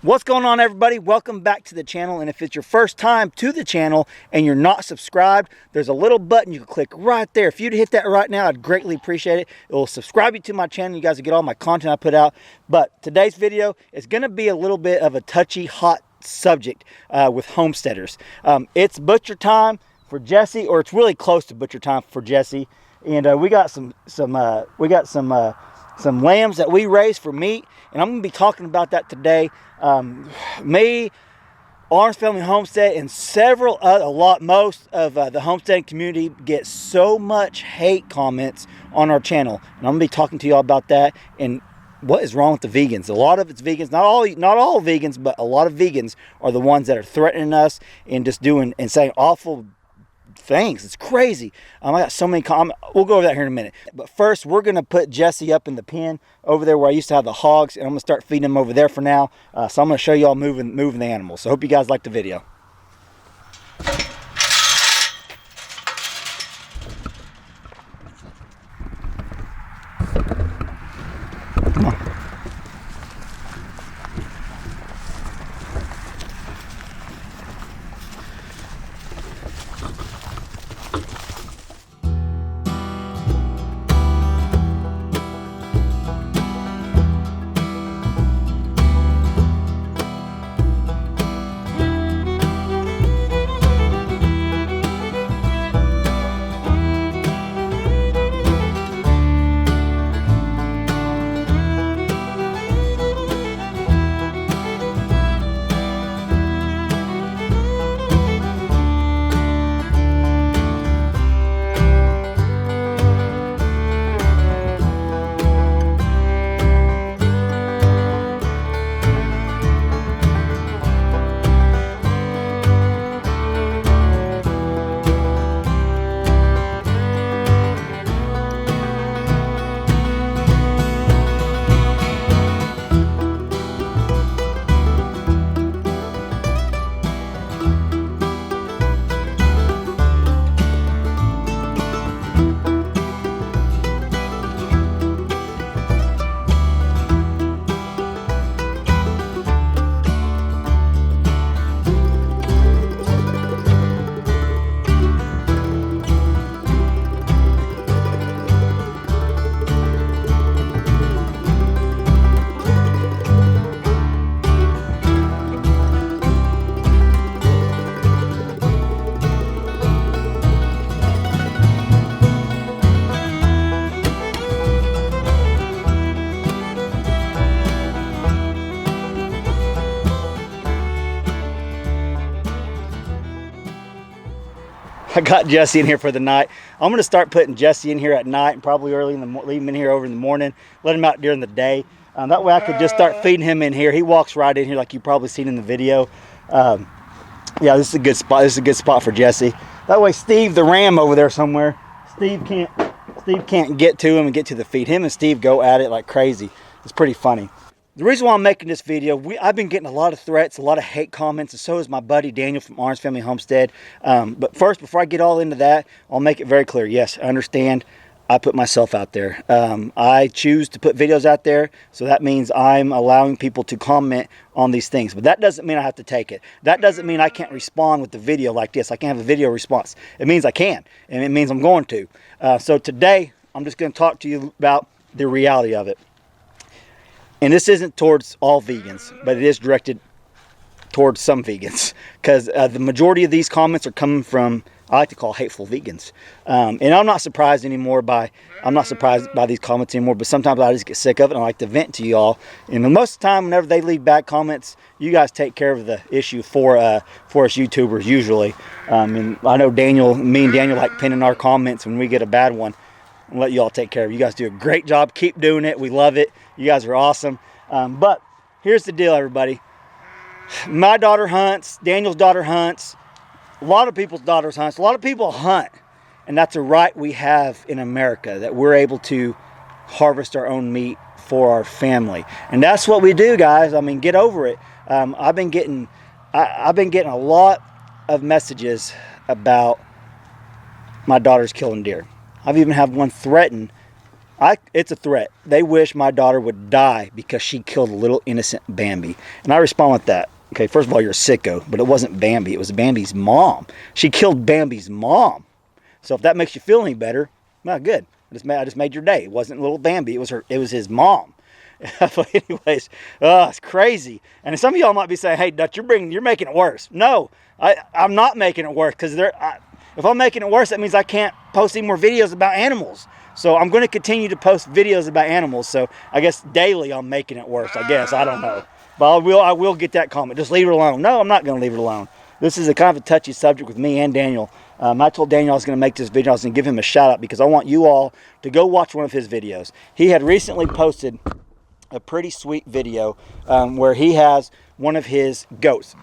What's going on, everybody? Welcome back to the channel. And if it's your first time to the channel and you're not subscribed, there's a little button you can click right there. If you'd hit that right now, I'd greatly appreciate it. It will subscribe you to my channel. You guys will get all my content I put out. But today's video is going to be a little bit of a touchy, hot subject with homesteaders. It's butcher time for Jesse, or it's really close to butcher time for Jesse. And we got some lambs that we raise for meat, and I'm going to be talking about that today. Me, Arms Family Homestead, and most of the homesteading community get so much hate comments on our channel, and I'm going to be talking to y'all about that and what is wrong with the vegans. A lot of it's vegans, not all vegans, but a lot of vegans are the ones that are threatening us and just doing and saying awful things. It's crazy. I got so many comments. We'll go over that here in a minute. But first, we're going to put Jesse up in the pen over there where I used to have the hogs, and I'm going to start feeding them over there for now. So I'm going to show y'all moving the animals. So I hope you guys like the video. Come on. I got Jesse in here for the night. I'm going to start putting Jesse in here at night and probably early in the leave him in here over in the morning. Let him out during the day. That way I could just start feeding him in here. He walks right in here like you've probably seen in the video. Yeah, this is a good spot. This is a good spot for Jesse. That way Steve the ram over there somewhere, Steve can't get to him and get to the feed. Him and Steve go at it like crazy. It's pretty funny. The reason why I'm making this video, I've been getting a lot of threats, a lot of hate comments, and so is my buddy Daniel from Arms Family Homestead. But first, before I get all into that, I'll make it very clear. Yes, I understand. I put myself out there. I choose to put videos out there, so that means I'm allowing people to comment on these things. But that doesn't mean I have to take it. That doesn't mean I can't respond with the video like this. I can't have a video response. It means I can, and it means I'm going to. So today, I'm just going to talk to you about the reality of it. And this isn't towards all vegans, but it is directed towards some vegans, because the majority of these comments are coming from, I like to call, hateful vegans. And I'm not surprised by these comments anymore, but sometimes I just get sick of it and I like to vent to y'all. And most of the time, whenever they leave bad comments, you guys take care of the issue for us YouTubers usually. And I know me and Daniel like pinning our comments when we get a bad one and let you all take care of it. You guys do a great job. Keep doing it. We love it. You guys are awesome. But here's the deal, everybody. My daughter hunts. Daniel's daughter hunts. A lot of people's daughters hunt. A lot of people hunt. And that's a right we have in America, that we're able to harvest our own meat for our family. And that's what we do, guys. I mean, get over it. I've been getting a lot of messages about my daughter's killing deer. I've even had one threaten It's a threat. They wish my daughter would die because she killed a little innocent Bambi. And I respond with that. Okay, first of all, you're a sicko, but it wasn't Bambi. It was Bambi's mom. She killed Bambi's mom. So if that makes you feel any better, well, good. I just made your day. It wasn't little Bambi. It was his mom. But anyways, it's crazy. And some of y'all might be saying, "Hey, Dutch, you're making it worse." No, I'm not making it worse, because if I'm making it worse, that means I can't post any more videos about animals. So I'm going to continue to post videos about animals. So I guess daily I'm making it worse. I guess, I don't know, but I will get that comment. Just leave it alone. No, I'm not going to leave it alone. This is a kind of a touchy subject with me and Daniel. I told Daniel I was going to make this video. I was going to give him a shout out because I want you all to go watch one of his videos. He had recently posted a pretty sweet video where he has one of his goats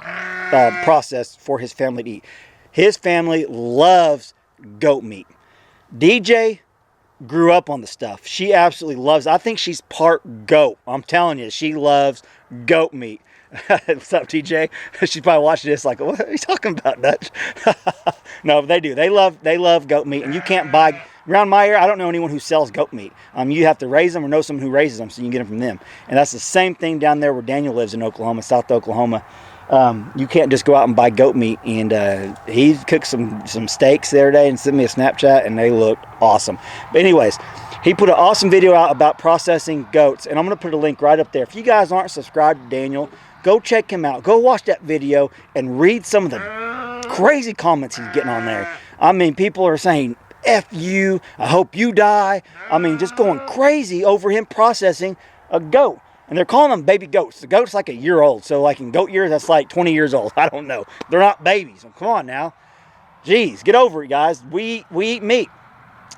processed for his family to eat. His family loves goat meat. DJ grew up on the stuff. She absolutely loves it. I think she's part goat. I'm telling you, she loves goat meat. What's up, TJ? She's probably watching this like, what are you talking about, Dutch? No, they do. They love goat meat, and you can't buy around my area. I don't know anyone who sells goat meat. You have to raise them or know someone who raises them, so you can get them from them. And that's the same thing down there where Daniel lives in Oklahoma, South Oklahoma. You can't just go out and buy goat meat. And he cooked some steaks the other day and sent me a Snapchat, and they looked awesome. But anyways, he put an awesome video out about processing goats, and I'm going to put a link right up there. If you guys aren't subscribed to Daniel, go check him out. Go watch that video and read some of the crazy comments he's getting on there. I mean, people are saying, F you, I hope you die. I mean, just going crazy over him processing a goat. And they're calling them baby goats. The goat's like a year old. So like in goat years, that's like 20 years old. I don't know. They're not babies. So come on now. Jeez, get over it, guys. We eat meat.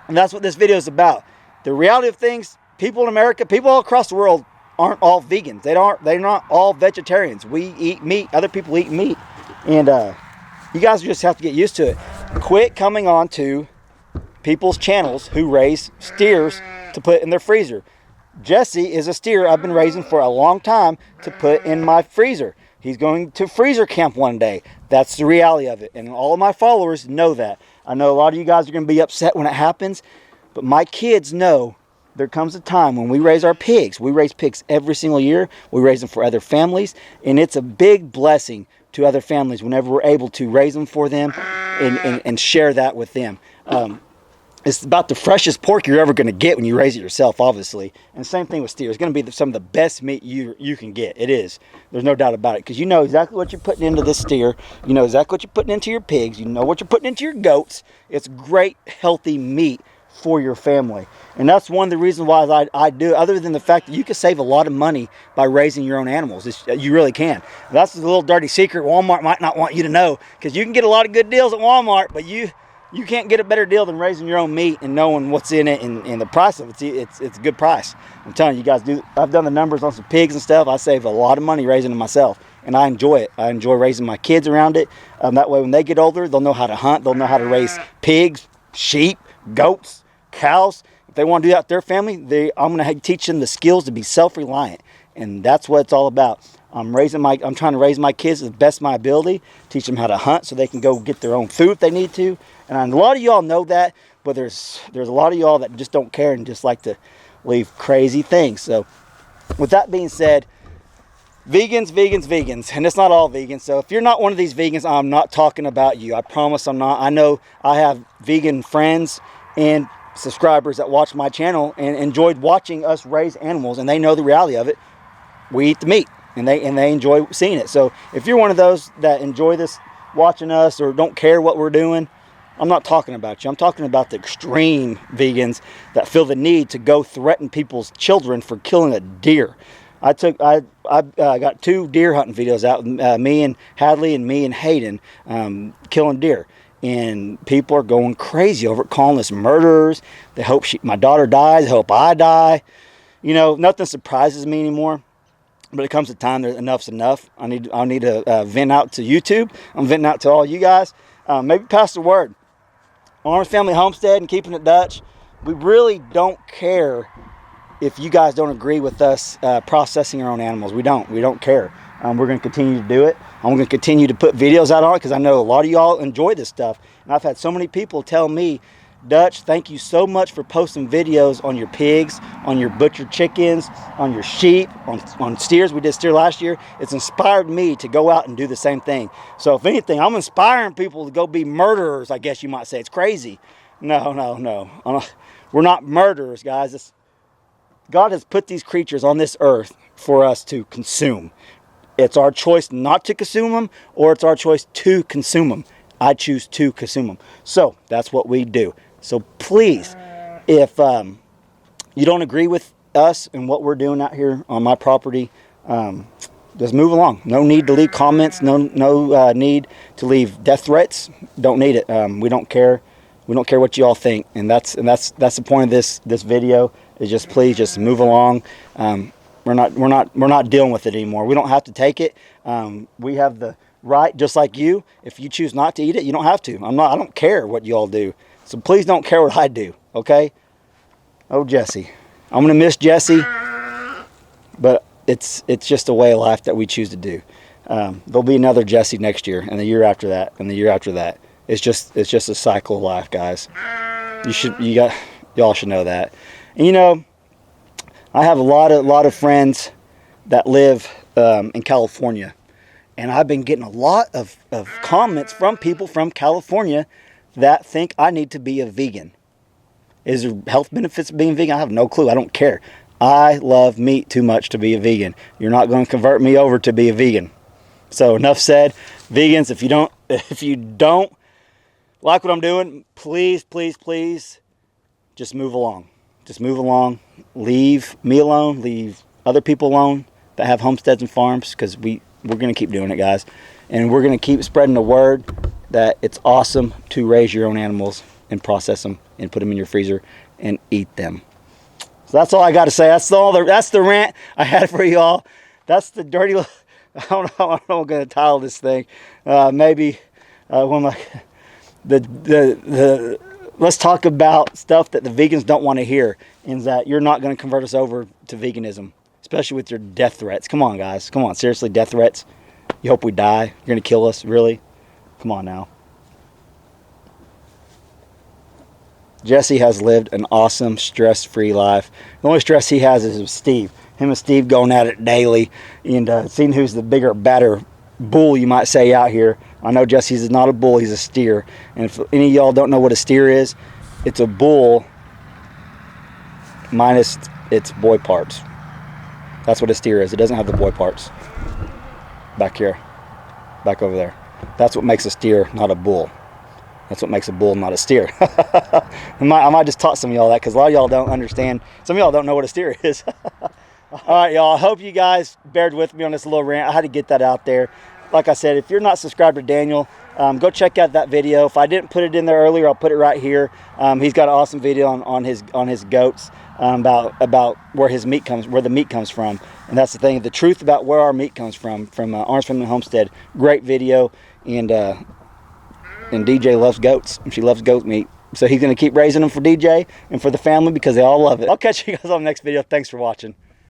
And that's what this video is about. The reality of things, people in America, people all across the world aren't all vegans. They're not all vegetarians. We eat meat. Other people eat meat. And you guys just have to get used to it. Quit coming on to people's channels who raise steers to put in their freezer. Jesse is a steer I've been raising for a long time to put in my freezer. He's going to freezer camp one day. That's the reality of it. And all of my followers know that. I know a lot of you guys are going to be upset when it happens, but my kids know there comes a time when we raise our pigs. We raise pigs every single year. We raise them for other families, and it's a big blessing to other families whenever we're able to raise them for them and share that with them. It's about the freshest pork you're ever going to get when you raise it yourself, obviously. And same thing with steer. It's going to be some of the best meat you can get. It is. There's no doubt about it. Because you know exactly what you're putting into this steer. You know exactly what you're putting into your pigs. You know what you're putting into your goats. It's great, healthy meat for your family. And that's one of the reasons why I do, other than the fact that you can save a lot of money by raising your own animals. You really can. That's a little dirty secret Walmart might not want you to know. Because you can get a lot of good deals at Walmart, but you can't get a better deal than raising your own meat and knowing what's in it and the price of it. It's a good price. I'm telling you guys, I've done the numbers on some pigs and stuff. I save a lot of money raising them myself, and I enjoy it. I enjoy raising my kids around it. That way when they get older, they'll know how to hunt. They'll know how to raise pigs, sheep, goats, cows. If they want to do that with their family, I'm going to teach them the skills to be self-reliant, and that's what it's all about. I'm trying to raise my kids to the best of my ability, teach them how to hunt so they can go get their own food if they need to. And a lot of y'all know that, but there's a lot of y'all that just don't care and just like to leave crazy things. So with that being said, vegans, and it's not all vegans. So if you're not one of these vegans, I'm not talking about you. I promise I'm not. I know I have vegan friends and subscribers that watch my channel and enjoyed watching us raise animals, and they know the reality of it. We eat the meat. And they enjoy seeing it. So if you're one of those that enjoy this, watching us, or don't care what we're doing, I'm not talking about you. I'm talking about the extreme vegans that feel the need to go threaten people's children for killing a deer. I got 2 deer hunting videos out, me and Hadley and me and Hayden killing deer. And people are going crazy over it, calling us murderers. They hope my daughter dies. They hope I die. You know, nothing surprises me anymore. But it comes a time that enough's enough. I need to vent out to YouTube. I'm venting out to all you guys. Maybe pass the word. Arms Family Homestead and Keeping It Dutch. We really don't care if you guys don't agree with us processing our own animals. We don't care. We're going to continue to do it. I'm going to continue to put videos out on it because I know a lot of y'all enjoy this stuff. And I've had so many people tell me, Dutch, thank you so much for posting videos on your pigs, on your butchered chickens, on your sheep, on steers. We did steer last year. It's inspired me to go out and do the same thing. So if anything, I'm inspiring people to go be murderers, I guess you might say. It's crazy. No. We're not murderers, guys. God has put these creatures on this earth for us to consume. It's our choice not to consume them, or it's our choice to consume them. I choose to consume them. So that's what we do. So please, if you don't agree with us and what we're doing out here on my property, just move along. No need to leave comments. No need to leave death threats. Don't need it. We don't care. We don't care what you all think. And that's the point of this video. Is just please just move along. We're not dealing with it anymore. We don't have to take it. We have the right, just like you. If you choose not to eat it, you don't have to. I don't care what you all do. So please don't care what I do. Okay? Oh, Jesse. I'm gonna miss Jesse, but it's just a way of life that we choose to do. There'll be another Jesse next year, and the year after that, and the year after that. It's just a cycle of life, guys. Y'all should know that. And, you know, I have a lot of friends that live in California, and I've been getting a lot of comments from people from California that think I need to be a vegan. Is there health benefits of being vegan? I have no clue. I don't care. I love meat too much to be a vegan. You're not going to convert me over to be a vegan. So enough said. Vegans, if you don't like what I'm doing, please just move along. Just move along. Leave me alone. Leave other people alone that have homesteads and farms, because we're going to keep doing it, guys. And we're going to keep spreading the word that it's awesome to raise your own animals and process them and put them in your freezer and eat them. So that's all I got to say. That's the rant I had for y'all. That's the dirty. I don't know what I'm going to title this thing. Maybe one of my let's talk about stuff that the vegans don't want to hear, and that you're not going to convert us over to veganism, especially with your death threats. Come on, guys. Come on. Seriously, death threats? You hope we die? You're going to kill us? Really? Come on now. Jesse has lived an awesome, stress-free life. The only stress he has is with Steve. Him and Steve going at it daily, and seeing who's the bigger, badder bull, you might say, out here. I know Jesse's not a bull, he's a steer. And if any of y'all don't know what a steer is, it's a bull minus its boy parts. That's what a steer is. It doesn't have the boy parts. Back here. Back over there. That's what makes a steer, not a bull. That's what makes a bull, not a steer. I might just taught some of y'all that, because a lot of y'all don't understand. Some of y'all don't know what a steer is. All right, y'all. I hope you guys bared with me on this little rant. I had to get that out there. Like I said, if you're not subscribed to Daniel, go check out that video. If I didn't put it in there earlier, I'll put it right here. He's got an awesome video on his goats, about where the meat comes from. And that's the thing, the truth about where our meat comes from Orange Family Homestead. Great video. And DJ loves goats. She loves goat meat. So he's going to keep raising them for DJ and for the family, because they all love it. I'll catch you guys on the next video. Thanks for watching.